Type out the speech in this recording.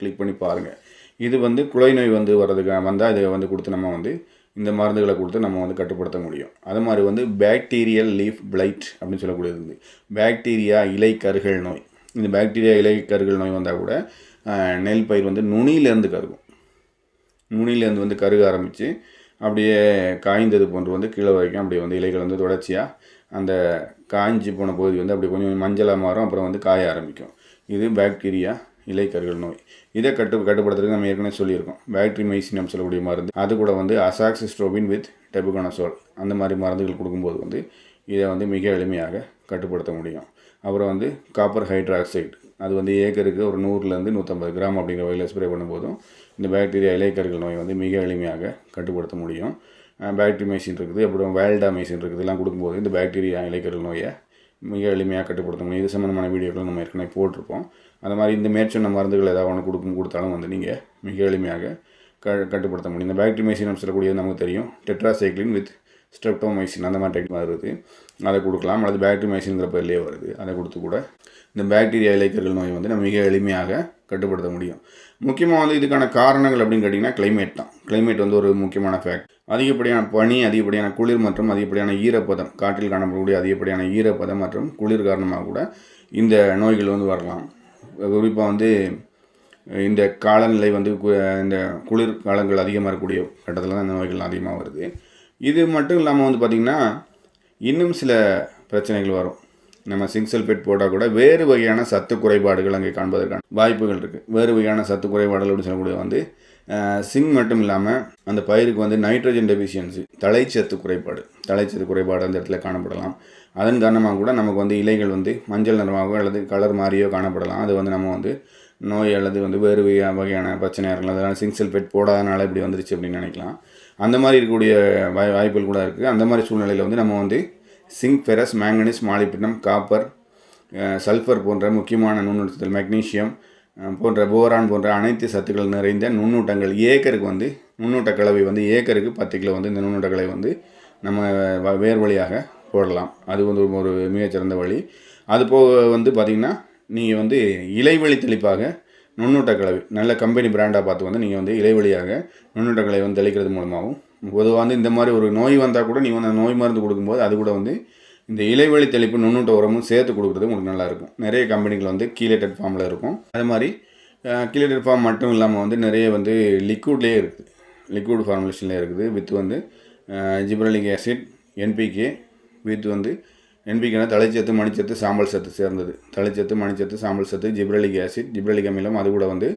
Click பண்ணி பாருங்கள். இது வந்து குலை நோய் வந்து வர்றதுக்கு வந்தால் இதை வந்து கொடுத்து நம்ம வந்து இந்த மருந்துகளை கொடுத்து நம்ம வந்து கட்டுப்படுத்த முடியும். அது மாதிரி வந்து பாக்டீரியல் லீஃப் பிளைட் அப்படின்னு சொல்லக்கூடியது வந்து பாக்டீரியா இலை கருகல் நோய். இந்த பாக்டீரியா இலை கருகல் நோய் வந்தால் கூட நெல் பயிர் வந்து நுனியிலேருந்து கருகும். நுனியிலேருந்து வந்து கருக ஆரம்பித்து அப்படியே காய்ந்தது போன்று வந்து கீழே வரைக்கும் அப்படியே வந்து இலைகள் வந்து தொடர்ச்சியாக அந்த காய்ஞ்சி போன பகுதி வந்து அப்படி கொஞ்சம் மஞ்சளாக மாறும். அப்புறம் வந்து காய ஆரம்பிக்கும். இது பாக்டீரியா இலைக்கருகள் நோய். இதை கட்டுப்படுத்துறதுக்கு நம்ம ஏற்கனவே சொல்லியிருக்கோம். பாக்டீரிமைசின் நம்ம சொல்லக்கூடிய மருந்து, அது கூட வந்து அசாக்சிஸ்ட்ரோபின் வித் டெபுகோனசோல் அந்த மாதிரி மருந்துகள் கொடுக்கும்போது வந்து இதை வந்து மிக எளிமையாக கட்டுப்படுத்த முடியும். அப்புறம் வந்து காப்பர் ஹைட்ராக்சைடு, அது வந்து ஏக்கருக்கு ஒரு 100லேருந்து 150 கிராம் அப்படிங்கிற வகையில் ஸ்ப்ரே பண்ணும்போதும் இந்த பாக்டீரியா இலைக்கருகள் நோய் வந்து மிக எளிமையாக கட்டுப்படுத்த முடியும். பாக்டீரிமைசின் இருக்குது, அப்புறம் வேல்டாமைசின் இருக்குது. இதெல்லாம் கொடுக்கும்போது இந்த பாக்டீரியா இலைக்கருகள் நோயை மிக எளிமையாக கட்டுப்படுத்த முடியும். இது சம்மந்தமான வீடியோக்கள் நம்ம ஏற்கனவே போட்டிருப்போம். அந்த மாதிரி இந்த மேற்சொன்ன மருந்துகள் ஏதாவது ஒன்று கொடுத்தாலும் வந்து நீங்கள் மிக எளிமையாக கட்டுப்படுத்த முடியும். இந்த பாக்டீரிமைசின் சொல்லக்கூடியது நமக்கு தெரியும். டெட்ராசைக்ளின் வித் ஸ்ட்ரெப்டோமைசின் அந்த மாதிரி டெக்னிக் வருது, அதை கொடுக்கலாம். அல்லது பாக்டீரிமைசின்ங்கிற பேர்லேயே வருது, அதை கொடுத்து கூட இந்த பாக்டீரியா இலைக்கருகள் நோய் வந்து நம்ம மிக எளிமையாக கட்டுப்படுத்த முடியும். முக்கியமாக வந்து இதுக்கான காரணங்கள் அப்படின்னு கேட்டிங்கன்னா கிளைமேட் தான். கிளைமேட் வந்து ஒரு முக்கியமான ஃபேக்ட். அதிகப்படியான பனி, அதிகப்படியான குளிர் மற்றும் அதிகப்படியான ஈரப்பதம், காற்றில் காணப்படக்கூடிய அதிகப்படியான ஈரப்பதம் மற்றும் குளிர் காரணமாக கூட இந்த நோய்கள் வந்து வரலாம். குறிப்பாக வந்து இந்த காலநிலை வந்து இந்த குளிர் காலங்கள் அதிகமாக இருக்கக்கூடிய கட்டத்தில் தான் இந்த நோய்கள் அதிகமாக வருது. இது மட்டும் இல்லாமல் வந்து பார்த்திங்கன்னா இன்னும் சில பிரச்சனைகள் வரும். நம்ம சிங்க் சல்ஃபேட் போட்டால் கூட வேறு வகையான சத்து குறைபாடுகள் அங்கே காண்பதற்கான வாய்ப்புகள் இருக்குது. வேறு வகையான சத்து குறைபாடுகள் அப்படின்னு சொல்லக்கூடிய வந்து சிங்க் மட்டும் இல்லாமல் அந்த பயிருக்கு வந்து நைட்ரஜன் டெஃபிஷியன்சி, தலைச்சத்து குறைபாடு அந்த இடத்துல காணப்படலாம். அதன் காரணமாக கூட நமக்கு வந்து இலைகள் வந்து மஞ்சள் நிறமாகவோ அல்லது கலர் மாறியோ காணப்படலாம். அது வந்து நம்ம வந்து நோய் அல்லது வந்து வேறு வகையான பிரச்சனையாக இருக்கலாம். அதனால் சிங்க் சல்ஃபேட் போடாதனால இப்படி வந்துருச்சு அப்படின்னு நினைக்கலாம். அந்த மாதிரி இருக்கக்கூடிய வாய்ப்புகள் கூட இருக்குது. அந்த மாதிரி சூழ்நிலையில் வந்து நம்ம வந்து zinc, ferrous, manganese, molybdenum, copper, sulphur போன்ற முக்கியமான நுண்ணூட்டங்கள், மெக்னீஷியம் போன்ற போரான் போன்ற அனைத்து சத்துக்கள் நிறைந்த நுண்ணூட்டங்கள் ஏக்கருக்கு வந்து நுண்ணூட்ட கலவை வந்து ஏக்கருக்கு 10 கிலோ வந்து இந்த நுண்ணூட்ட கலவை வந்து நம்ம வேர் வழியாக போடலாம். அது வந்து ஒரு மிகச்சிறந்த வழி. அது போக வந்து பார்த்திங்கன்னா நீங்கள் வந்து இலைவழி தெளிப்பாக நுண்ணூட்ட கலவை நல்ல கம்பெனி பிராண்டாக பார்த்து வந்து நீங்கள் வந்து இலைவழியாக நுண்ணூட்ட கலவை வந்து தெளிக்கிறது மூலமாகவும், பொதுவாக வந்து இந்த மாதிரி ஒரு நோய் வந்தால் கூட நீங்கள் வந்து நோய் மருந்து கொடுக்கும்போது அது கூட வந்து இந்த இலைவழி தெளிப்பு நுண்ணூட்ட உரமும் சேர்த்து கொடுக்குறது உங்களுக்கு நல்லாயிருக்கும். நிறைய கம்பெனிகள் வந்து கீலேட்டட் ஃபார்மில் இருக்கும். அது மாதிரி கீலேட்டட் ஃபார்ம் மட்டும் இல்லாமல் வந்து நிறைய வந்து லிக்விட்லேயே இருக்குது, லிக்விட் ஃபார்முலேஷன்லேயே இருக்குது. வித் வந்து ஜிப்ரலிக் ஆசிட், என்பிகே வித் வந்து என்பிகேனா தலைச்சத்து, மணிச்சத்து, சாம்பல் சத்து சேர்ந்தது. தலைச்சத்து, மணிச்சத்து, சாம்பல் சத்து, ஜிப்ரலிக் ஆசிட், ஜிப்ரலிக் அமிலம், அது கூட வந்து